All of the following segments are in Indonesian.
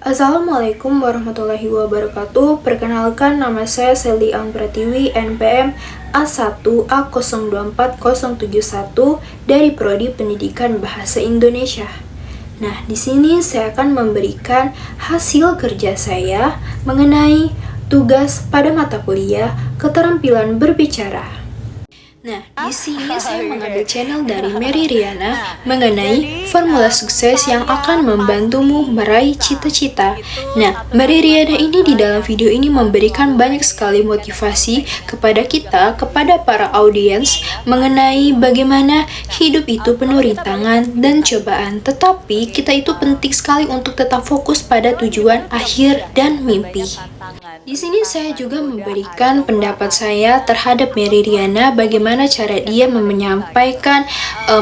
Assalamualaikum warahmatullahi wabarakatuh. Perkenalkan, nama saya Selly Angpratiwi, NPM A1A024071 dari Prodi Pendidikan Bahasa Indonesia. Nah, di sini saya akan memberikan hasil kerja saya mengenai tugas pada mata kuliah keterampilan berbicara. Nah, di sini saya mengambil channel dari Mary Riana mengenai formula sukses yang akan membantumu meraih cita-cita. Nah, Mary Riana ini di dalam video ini memberikan banyak sekali motivasi kepada kita, kepada para audiens mengenai bagaimana hidup itu penuh rintangan dan cobaan. Tetapi kita itu penting sekali untuk tetap fokus pada tujuan akhir dan mimpi. Di sini saya juga memberikan pendapat saya terhadap Mary Riana, bagaimana cara dia menyampaikan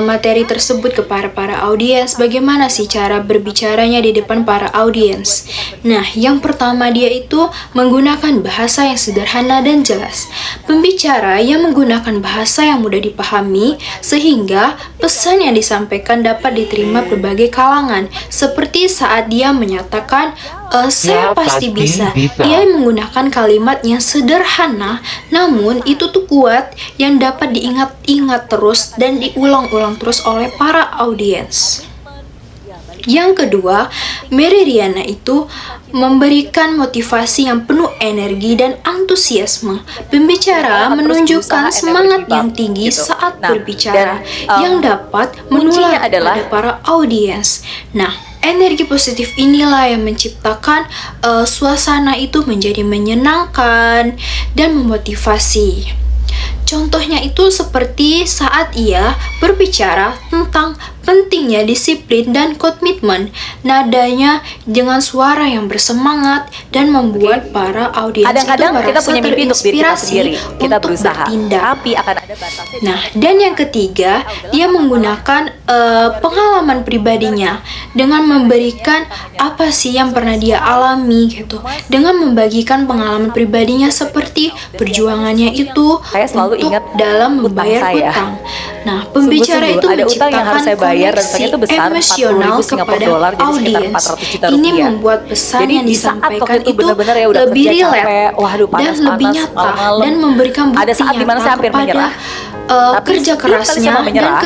materi tersebut kepada para audiens, bagaimana sih cara berbicaranya di depan para audiens. Nah, yang pertama dia itu menggunakan bahasa yang sederhana dan jelas. Pembicara yang menggunakan bahasa yang mudah dipahami sehingga pesan yang disampaikan dapat diterima berbagai kalangan. Seperti saat dia menyatakan saya pasti bisa. Dia menggunakan kalimat yang sederhana, namun itu tuh kuat, yang dapat diingat-ingat terus dan diulang-ulang terus oleh para audiens. Yang kedua, Mary Riana itu memberikan motivasi yang penuh energi dan antusiasme. Pembicara menunjukkan semangat yang tinggi saat berbicara, yang dapat menular pada para audiens. Nah, energi positif inilah yang menciptakan suasana itu menjadi menyenangkan dan memotivasi. Contohnya itu seperti saat ia berbicara tentang pentingnya disiplin dan komitmen. Nadanya dengan suara yang bersemangat dan membuat para audiens itu merasa kita punya mimpi untuk diri kita sendiri. Kita untuk berusaha, bertindak. tapi akan ada batasnya. Nah, dan yang ketiga, dia menggunakan pengalaman pribadinya dengan memberikan apa sih yang pernah dia alami gitu, dengan membagikan pengalaman pribadinya seperti perjuangannya itu untuk dalam membayar utang. Nah, pembicara itu menciptakan koneksi emosional kepada audiens. Ini membuat pesan yang disampaikan itu lebih relate dan lebih nyata dan memberikan bukti nyata kepada kerja kerasnya dan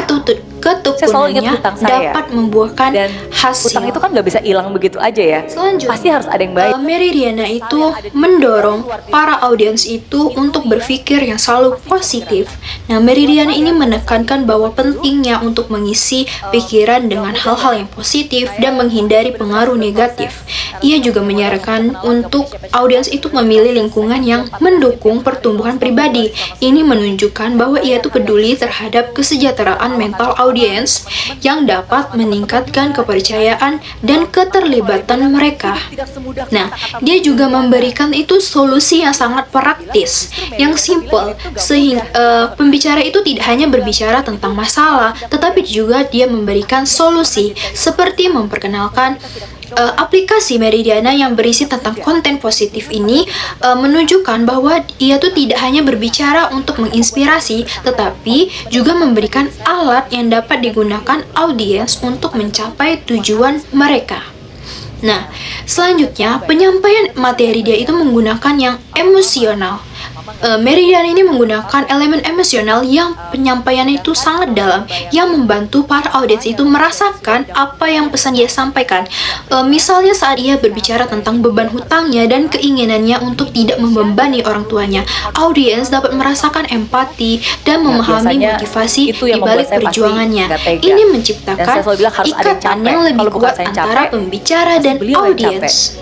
ketekunannya dapat membuahkan hasil. Utang itu kan nggak bisa hilang begitu aja ya. Selanjutnya, pasti harus ada yang baik. Mary Riana itu mendorong para audiens itu untuk berpikir yang selalu positif. Nah, Mary Riana ini menekankan bahwa pentingnya untuk mengisi pikiran dengan hal-hal yang positif dan menghindari pengaruh negatif. Ia juga menyarankan untuk audiens itu memilih lingkungan yang mendukung pertumbuhan pribadi. Ini menunjukkan bahwa ia itu peduli terhadap kesejahteraan mental audiens yang dapat meningkatkan kepercayaan dan keterlibatan mereka. Nah, dia juga memberikan itu solusi yang sangat praktis, yang simple, sehingga pembicara itu tidak hanya berbicara tentang masalah, tetapi juga dia memberikan solusi, seperti memperkenalkan aplikasi Mary Riana yang berisi tentang konten positif ini menunjukkan bahwa ia tuh tidak hanya berbicara untuk menginspirasi, tetapi juga memberikan alat yang dapat digunakan audiens untuk mencapai tujuan mereka. Nah, selanjutnya penyampaian materi dia itu menggunakan yang emosional. Mary Riana ini menggunakan elemen emosional yang penyampaiannya itu sangat dalam, yang membantu para audiens itu merasakan apa yang pesan dia sampaikan. Misalnya saat ia berbicara tentang beban hutangnya dan keinginannya untuk tidak membebani orang tuanya, audiens dapat merasakan empati dan memahami motivasi di balik perjuangannya. Ini menciptakan ikatan yang lebih kuat antara pembicara dan audiens.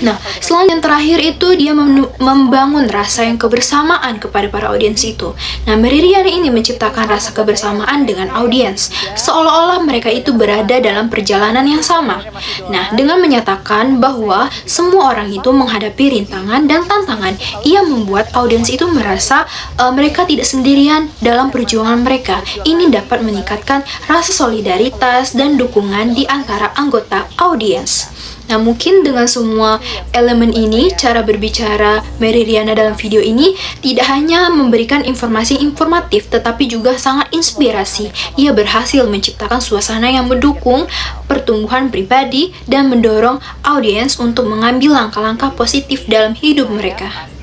Nah, selanjutnya yang terakhir itu dia membangun rasa yang kebersamaan kepada para audiens itu. Nah, Mary Riana ini menciptakan rasa kebersamaan dengan audiens, seolah-olah mereka itu berada dalam perjalanan yang sama. Nah, dengan menyatakan bahwa semua orang itu menghadapi rintangan dan tantangan, ia membuat audiens itu merasa mereka tidak sendirian dalam perjuangan mereka. Ini dapat meningkatkan rasa solidaritas dan dukungan di antara anggota audiens. Nah, Nah, mungkin dengan semua elemen ini, cara berbicara Mary Riana dalam video ini tidak hanya memberikan informasi informatif, tetapi juga sangat inspirasi. Ia berhasil menciptakan suasana yang mendukung pertumbuhan pribadi dan mendorong audiens untuk mengambil langkah-langkah positif dalam hidup mereka.